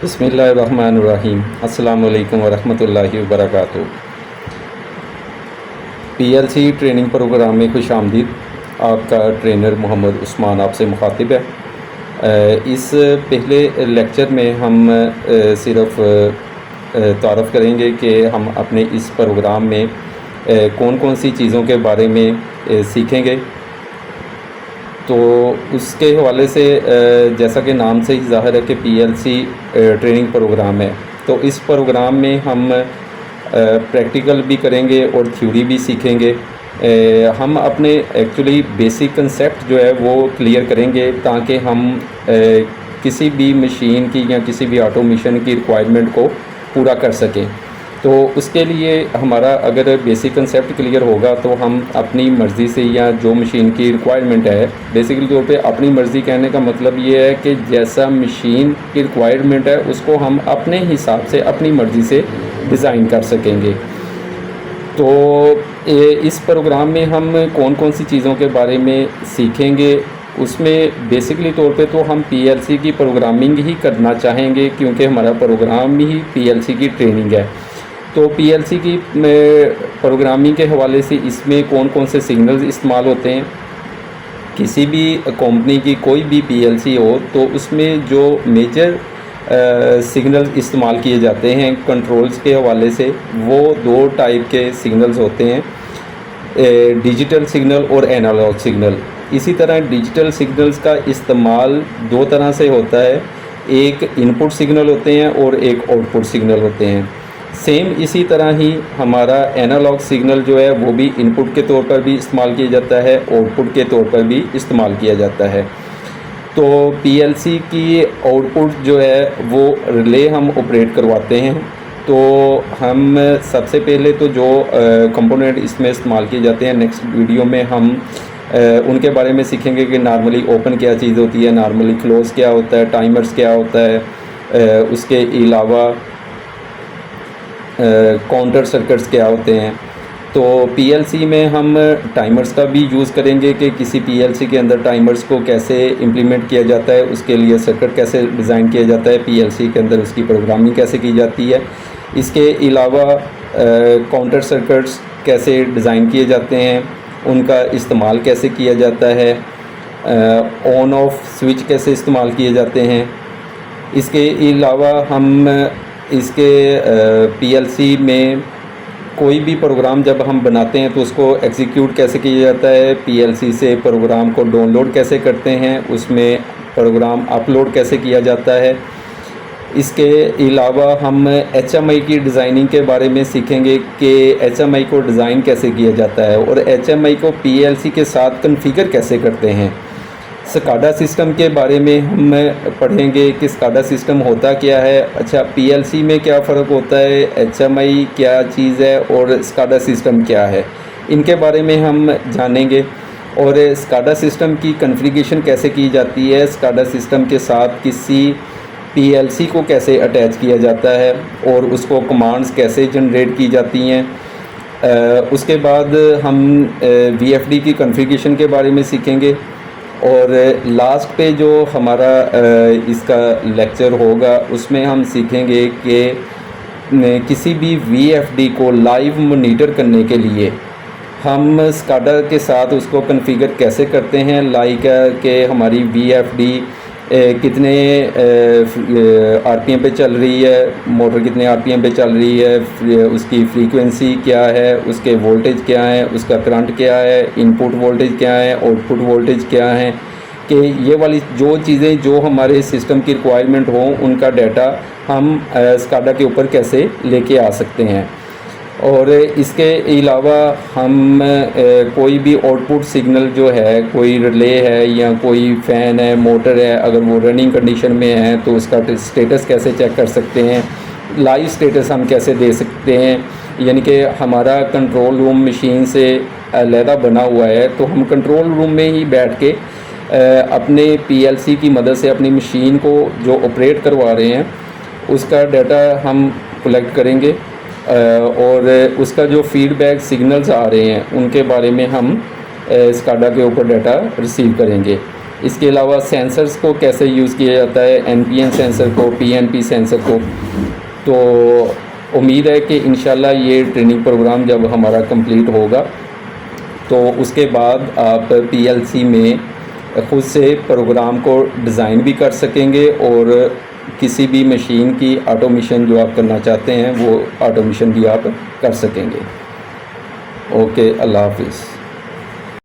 बिस्मिल्लाहिर्रहमानिर्रहीम। अस्सलामु अलैकुम वरहमतुल्लाहि वबरकातुहू। पीएलसी ट्रेनिंग प्रोग्राम में खुश आमदीद। आपका ट्रेनर मोहम्मद उस्मान आपसे मुखातिब है। इस पहले लेक्चर में हम सिर्फ़ तारफ़ करेंगे कि हम अपने इस प्रोग्राम में कौन कौन सी चीज़ों के बारे में सीखेंगे। तो उसके हवाले से जैसा कि नाम से ही ज़ाहिर है कि पीएलसी ट्रेनिंग प्रोग्राम है, तो इस प्रोग्राम में हम प्रैक्टिकल भी करेंगे और थ्योरी भी सीखेंगे। हम अपने एक्चुअली बेसिक कंसेप्ट जो है वो क्लियर करेंगे ताकि हम किसी भी मशीन की या किसी भी ऑटोमेशन की रिक्वायरमेंट को पूरा कर सकें। तो उसके लिए हमारा अगर बेसिक कंसेप्ट क्लियर होगा तो हम अपनी मर्ज़ी से या जो मशीन की रिक्वायरमेंट है, बेसिकली तौर पे अपनी मर्ज़ी कहने का मतलब ये है कि जैसा मशीन की रिक्वायरमेंट है उसको हम अपने हिसाब से अपनी मर्ज़ी से डिज़ाइन कर सकेंगे। तो इस प्रोग्राम में हम कौन कौन सी चीज़ों के बारे में सीखेंगे, उसमें बेसिकली तौर पे तो हम पीएलसी की प्रोग्रामिंग ही करना चाहेंगे क्योंकि हमारा प्रोग्राम ही पीएलसी की ट्रेनिंग है। तो पीएलसी की प्रोग्रामिंग के हवाले से इसमें कौन कौन से सिग्नल्स इस्तेमाल होते हैं। किसी भी कंपनी की कोई भी पीएलसी हो तो उसमें जो मेजर सिग्नल्स इस्तेमाल किए जाते हैं कंट्रोल्स के हवाले से, वो दो टाइप के सिग्नल्स होते हैं, डिजिटल सिग्नल और एनालॉग सिग्नल। इसी तरह डिजिटल सिग्नल्स का इस्तेमाल दो तरह से होता है, एक इनपुट सिग्नल होते हैं और एक आउटपुट सिग्नल होते हैं। सेम इसी तरह ही हमारा एनालॉग सिग्नल जो है वो भी इनपुट के तौर पर भी इस्तेमाल किया जाता है, आउटपुट के तौर पर भी इस्तेमाल किया जाता है। तो पीएलसी की आउटपुट जो है वो रिले हम ऑपरेट करवाते हैं। तो हम सबसे पहले तो जो कंपोनेंट इसमें इस्तेमाल किए जाते हैं, नेक्स्ट वीडियो में हम उनके बारे में सीखेंगे कि नॉर्मली ओपन क्या चीज़ होती है, नॉर्मली क्लोज क्या होता है, टाइमर्स क्या होता है, उसके अलावा काउंटर सर्किट्स क्या होते हैं। तो पीएलसी में हम टाइमर्स का भी यूज़ करेंगे कि किसी पीएलसी के अंदर टाइमर्स को कैसे इम्प्लीमेंट किया जाता है, उसके लिए सर्किट कैसे डिज़ाइन किया जाता है, पीएलसी के अंदर उसकी प्रोग्रामिंग कैसे की जाती है। इसके अलावा काउंटर सर्किट्स कैसे डिज़ाइन किए जाते हैं, उनका इस्तेमाल कैसे किया जाता है, ऑन ऑफ स्विच कैसे इस्तेमाल किए जाते हैं। इसके अलावा हम इसके पीएलसी में कोई भी प्रोग्राम जब हम बनाते हैं तो उसको एग्जीक्यूट कैसे किया जाता है, पीएलसी से प्रोग्राम को डाउनलोड कैसे करते हैं, उसमें प्रोग्राम अपलोड कैसे किया जाता है। इसके अलावा हम एचएमआई की डिज़ाइनिंग के बारे में सीखेंगे कि एचएमआई को डिज़ाइन कैसे किया जाता है और एचएमआई को पीएलसी के साथ कॉन्फ़िगर कैसे करते हैं। स्काडा सिस्टम के बारे में हम पढ़ेंगे कि स्काडा सिस्टम होता क्या है, अच्छा पीएलसी में क्या फ़र्क होता है, एचएमआई क्या चीज़ है और स्काडा सिस्टम क्या है, इनके बारे में हम जानेंगे। और स्काडा सिस्टम की कॉन्फ़िगरेशन कैसे की जाती है, स्काडा सिस्टम के साथ किसी पीएलसी को कैसे अटैच किया जाता है और उसको कमांड्स कैसे जनरेट की जाती हैं। उसके बाद हम वीएफडी की कॉन्फ़िगरेशन के बारे में सीखेंगे। और लास्ट पे जो हमारा इसका लेक्चर होगा उसमें हम सीखेंगे कि किसी भी वीएफडी को लाइव मॉनिटर करने के लिए हम स्काडा के साथ उसको कॉन्फ़िगर कैसे करते हैं, लाइक कि हमारी वीएफडी कितने आरपीएम पे चल रही है, मोटर कितने आरपीएम पे चल रही है, उसकी फ्रीक्वेंसी क्या है, उसके वोल्टेज क्या है, उसका करंट क्या है, इनपुट वोल्टेज क्या है, आउटपुट वोल्टेज क्या है, कि ये वाली जो चीज़ें जो हमारे सिस्टम की रिक्वायरमेंट हो उनका डाटा हम स्काडा के ऊपर कैसे लेके आ सकते हैं। और इसके अलावा हम कोई भी आउटपुट सिग्नल जो है, कोई रिले है या कोई फ़ैन है, मोटर है, अगर वो रनिंग कंडीशन में है तो उसका स्टेटस कैसे चेक कर सकते हैं, लाइव स्टेटस हम कैसे दे सकते हैं। यानी कि हमारा कंट्रोल रूम मशीन से अलहदा बना हुआ है, तो हम कंट्रोल रूम में ही बैठ के अपने पीएलसी की मदद से अपनी मशीन को जो ऑपरेट करवा रहे हैं उसका डाटा हम कलेक्ट करेंगे और उसका जो फीडबैक सिग्नल्स आ रहे हैं उनके बारे में हम स्काडा के ऊपर डाटा रिसीव करेंगे। इसके अलावा सेंसर्स को कैसे यूज़ किया जाता है, NPN सेंसर को, PNP सेंसर को। तो उम्मीद है कि इंशाल्लाह ये ट्रेनिंग प्रोग्राम जब हमारा कंप्लीट होगा तो उसके बाद आप PLC में ख़ुद से प्रोग्राम को डिज़ाइन भी कर सकेंगे और किसी भी मशीन की ऑटोमेशन जो आप करना चाहते हैं वो ऑटोमेशन भी आप कर सकेंगे। ओके, अल्लाह हाफिज़।